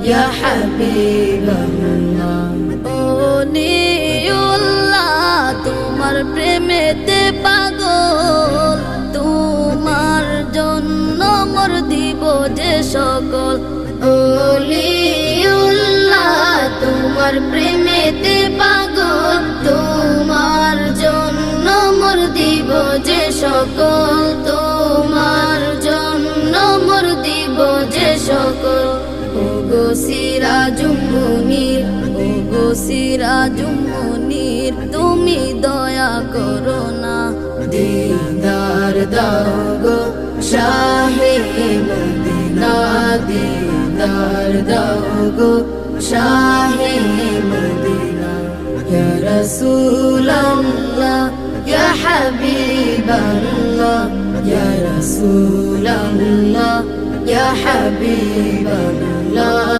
ইয়া হাবিবাল্লাহ। ওলিউল্লাহ তোমার প্রেমেতে পাগল, তোমার জন্য মোর দিব যে সকল। ওলিউল্লাহ তোমার প্রেমেতে পাগল, তোমার জন্য মোর দিব যে সকল, তোমার জন্য মোর দিব যে সকল। ওগো সিরাজুম মুনির, ওগো সিরাজুম মুনির, তুমি দয়া করো না, দিদার দাও গো শাহে মদিনা, দিদার দাও গো শাহে মদিনা। ইয়া রাসূলাল্লাহ ইয়া হাবিবাল্লাহ, ইয়া রাসূলাল্লাহ ইয়া হাবিবাল্লাহ।